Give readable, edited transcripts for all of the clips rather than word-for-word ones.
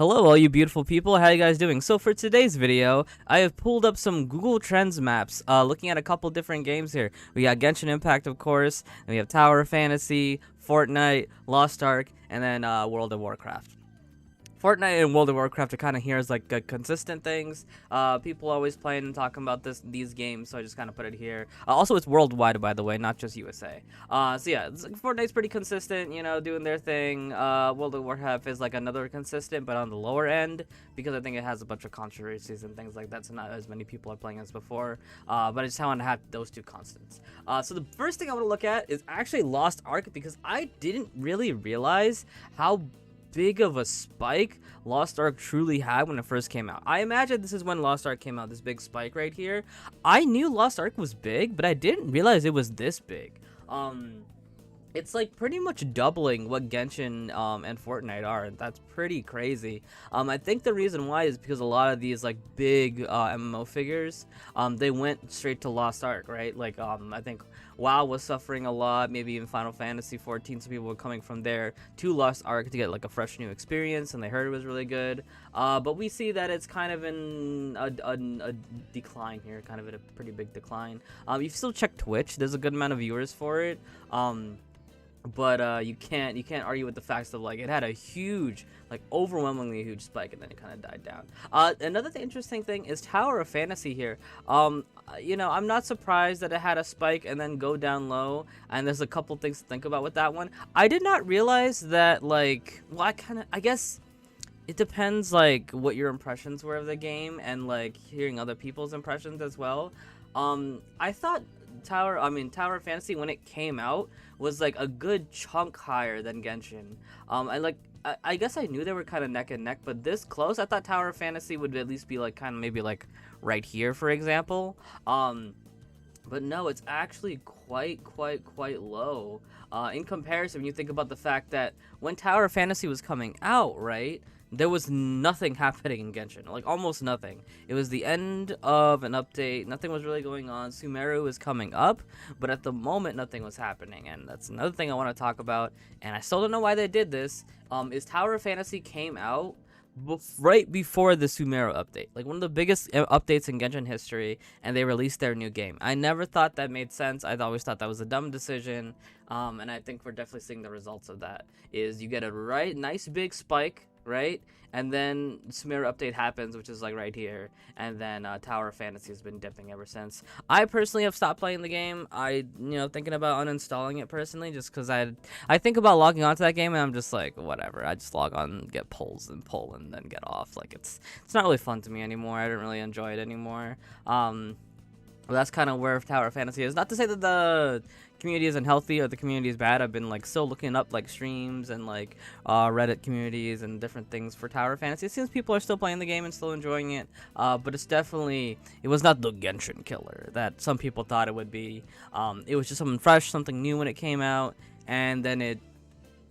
Hello all you beautiful people, how you guys doing? So for today's video, I have pulled up some Google Trends maps, looking at a couple different games here. We got Genshin Impact, of course, and we have Tower of Fantasy, Fortnite, Lost Ark, and then World of Warcraft. Fortnite and World of Warcraft are kind of here as like consistent things. People always playing and talking about these games, so I just kind of put it here. Also, it's worldwide, by the way, not just USA. So yeah, Fortnite's pretty consistent, you know, doing their thing. World of Warcraft is like another consistent, but on the lower end, because I think it has a bunch of controversies and things like that, so not as many people are playing as before. But I just want to have those two constants. So the first thing I want to look at is actually Lost Ark, because I didn't really realize how big of a spike Lost Ark truly had when it first came out. I imagine this is when Lost Ark came out, this big spike right here. I knew Lost Ark was big, but I didn't realize it was this big. It's like pretty much doubling what Genshin and Fortnite are. That's pretty crazy. I think the reason why is because a lot of these like big MMO figures, they went straight to Lost Ark, right? Like I think WoW was suffering a lot, maybe even Final Fantasy 14, so people were coming from there to Lost Ark to get like a fresh new experience, and they heard it was really good. But we see that it's kind of in a decline here, kind of at a pretty big decline. You still check Twitch, there's a good amount of viewers for it. But you can't argue with the facts of like it had a huge, like overwhelmingly huge spike, and then it kind of died down. Another interesting thing is Tower of Fantasy here. You know, I'm not surprised that it had a spike and then go down low, and there's a couple things to think about with that one. I did not realize that, like, well, I guess it depends like what your impressions were of the game, and like hearing other people's impressions as well. I thought Tower of Fantasy, when it came out, was like a good chunk higher than Genshin. I guess I knew they were kind of neck and neck, but this close, I thought Tower of Fantasy would at least be like kind of maybe like right here, for example. But no, it's actually quite low. In comparison, when you think about the fact that when Tower of Fantasy was coming out, right, there was nothing happening in Genshin, like almost nothing. It was the end of an update, nothing was really going on. Sumeru was coming up, but at the moment nothing was happening, and that's another thing I want to talk about, and I still don't know why they did this, is Tower of Fantasy came out right before the Sumeru update, like one of the biggest updates in Genshin history, and they released their new game. I never thought that made sense. I always thought that was a dumb decision, and I think we're definitely seeing the results of that. Is you get a nice big spike, right? And then Sumeru update happens, which is like right here, and then Tower of Fantasy has been dipping ever since. I personally have stopped playing the game. Thinking about uninstalling it personally, just because I think about logging onto that game, and I'm just like, whatever. I just log on, get pulls and pull, and then get off. Like it's not really fun to me anymore. I don't really enjoy it anymore. Well, that's kind of where Tower of Fantasy is. Not to say that the community isn't healthy or the community is bad. I've been like still looking up like streams and like Reddit communities and different things for Tower of Fantasy. It seems people are still playing the game and still enjoying it. But it was not the Genshin killer that some people thought it would be. It was just something fresh, something new when it came out, and then it,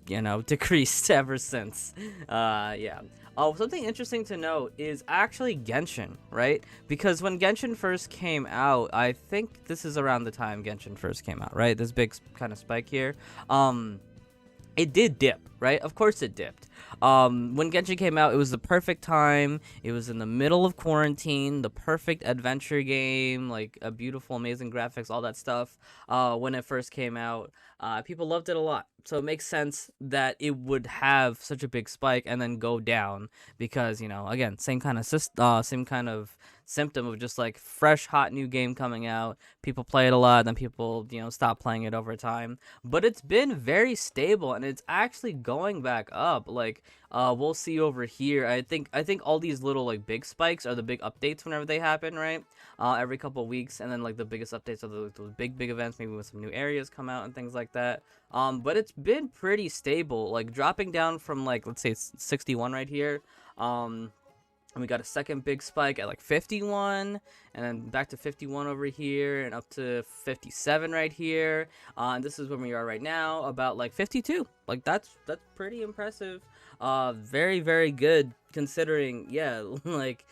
you know, decreased ever since. Yeah. Oh, something interesting to note is actually Genshin, right? Because when Genshin first came out, I think this is around the time Genshin first came out, right? This big kind of spike here. It did dip, right? Of course it dipped. When Genshin came out, it was the perfect time. It was in the middle of quarantine, the perfect adventure game, like a beautiful, amazing graphics, all that stuff. When it first came out, people loved it a lot. So it makes sense that it would have such a big spike and then go down because, you know, again, same kind of symptom of just like fresh, hot new game coming out. People play it a lot, then people, you know, stop playing it over time. But it's been very stable, and it's actually going back up. Like we'll see over here. I think all these little like big spikes are the big updates whenever they happen, right? Every couple of weeks, and then like the biggest updates are those big events, maybe when some new areas come out and things like that. But it's been pretty stable, like dropping down from like, let's say it's 61 right here. And we got a second big spike at like 51, and then back to 51 over here, and up to 57 right here. And this is where we are right now, about like 52. Like that's pretty impressive. Very good considering, yeah, like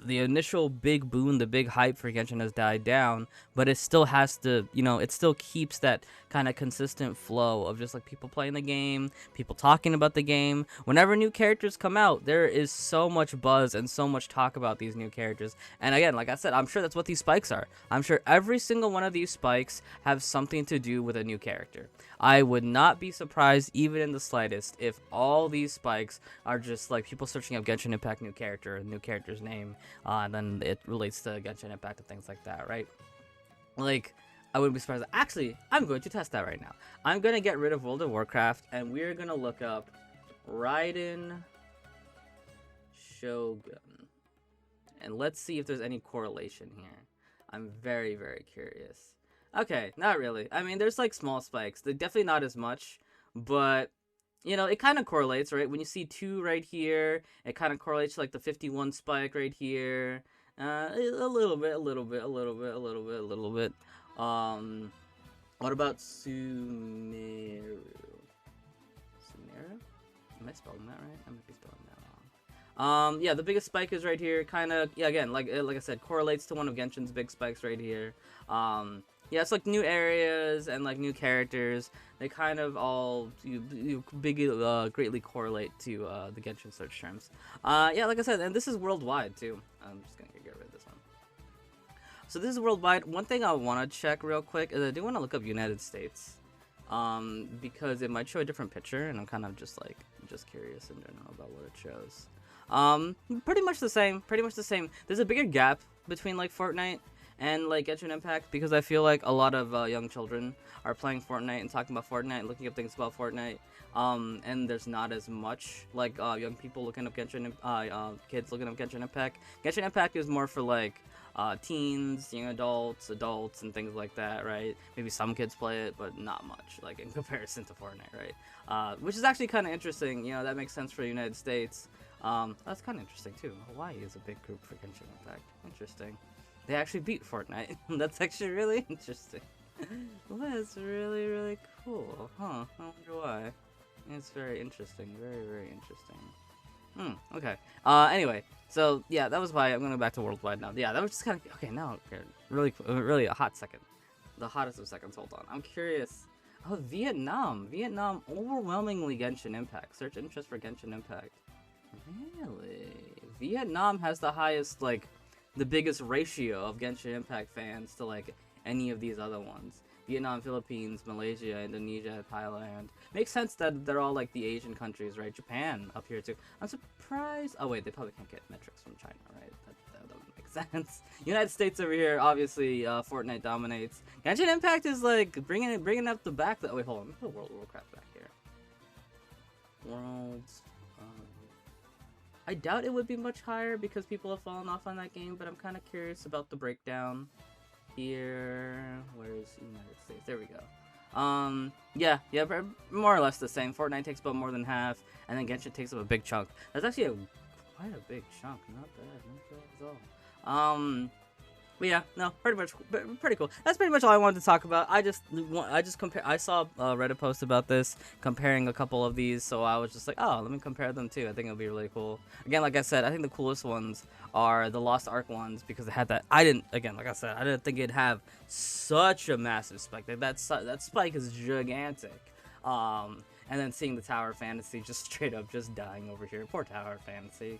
the initial big boom, the big hype for Genshin has died down, but it still has to, you know, it still keeps that kind of consistent flow of just like people playing the game, people talking about the game. Whenever new characters come out, there is so much buzz and so much talk about these new characters. And again, like I said, I'm sure that's what these spikes are. I'm sure every single one of these spikes have something to do with a new character. I would not be surprised even in the slightest if all these spikes are just like people searching up Genshin Impact new character, new character's name, and then it relates to Genshin Impact and things like that, right? Like, I wouldn't be surprised. Actually, I'm going to test that right now. I'm going to get rid of World of Warcraft, and we're going to look up Raiden Shogun. And let's see if there's any correlation here. I'm very, very curious. Okay, not really. I mean, there's like small spikes. They're definitely not as much, but you know, it kind of correlates, right? When you see 2 right here, it kind of correlates to like the 51 spike right here. A little bit. What about Sumeru? Sumeru? Am I spelling that right? I might be spelling that wrong. Yeah, the biggest spike is right here. Kind of, yeah, again, like I said, correlates to one of Genshin's big spikes right here. Yeah, it's like new areas and like new characters. They kind of all greatly correlate to the Genshin search terms. Yeah, like I said, and this is worldwide too. I'm just gonna get rid of this one. So this is worldwide. One thing I want to check real quick is I do want to look up United States, because it might show a different picture, and I'm kind of just curious in general about what it shows. Pretty much the same. There's a bigger gap between like Fortnite and like Genshin Impact because I feel like a lot of young children are playing Fortnite and talking about Fortnite, looking up things about Fortnite. And there's not as much like young people looking up Genshin, kids looking up Genshin Impact. Genshin Impact is more for like teens, young adults, and things like that, right? Maybe some kids play it, but not much, like in comparison to Fortnite, right? Which is actually kind of interesting. You know, that makes sense for the United States. That's kind of interesting too. Hawaii is a big group for Genshin Impact. Interesting. They actually beat Fortnite. That's actually really interesting. Well, that's really, really cool. Huh, I wonder why. It's very interesting. Very, very interesting. Okay. Anyway, so yeah, that was why I'm going back to worldwide now. Yeah, that was just kind of... Okay, now, really a hot second. The hottest of seconds, hold on. I'm curious. Oh, Vietnam. Vietnam, overwhelmingly Genshin Impact. Search interest for Genshin Impact. Really? Vietnam has the highest, like... the biggest ratio of Genshin Impact fans to like any of these other ones. Vietnam, Philippines, Malaysia, Indonesia, Thailand. Makes sense that they're all like the Asian countries, right? Japan up here too. I'm surprised. Oh wait, they probably can't get metrics from China, right? That would make sense. United States over here, obviously, Fortnite dominates. Genshin Impact is like bringing up the back. Wait, hold on. Let me put World of Warcraft back here. Worlds. I doubt it would be much higher because people have fallen off on that game, but I'm kind of curious about the breakdown here. Where's United States? There we go. Yeah, more or less the same. Fortnite takes about more than half, and then Genshin takes up a big chunk. That's actually quite a big chunk. Not bad at all. But yeah, no, pretty cool. That's pretty much all I wanted to talk about. I saw a Reddit post about this, comparing a couple of these, so I was just like, oh, let me compare them too. I think it'll be really cool. Again, like I said, I think the coolest ones are the Lost Ark ones because they had that. I didn't think it'd have such a massive spike. That spike is gigantic. And then seeing the Tower Fantasy just straight up just dying over here. Poor Tower Fantasy.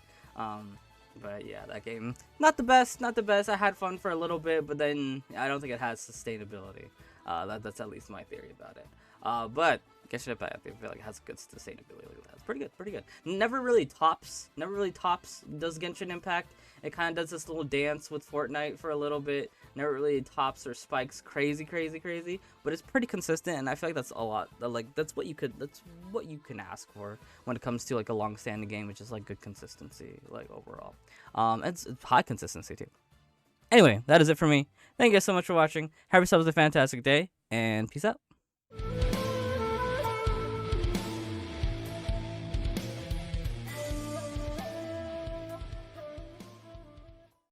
But yeah, that game, not the best. I had fun for a little bit, but then I don't think it has sustainability. That's at least my theory about it. But Genshin Impact, I feel like it has good sustainability. That's pretty good. Never really tops does Genshin Impact. It kind of does this little dance with Fortnite for a little bit. Never really tops or spikes crazy, but it's pretty consistent, and I feel like that's a lot. Like that's what you can ask for when it comes to like a long-standing game, which is like good consistency, like overall. It's high consistency too. Anyway, that is it for me. Thank you guys so much for watching. Have yourselves a fantastic day, and peace out.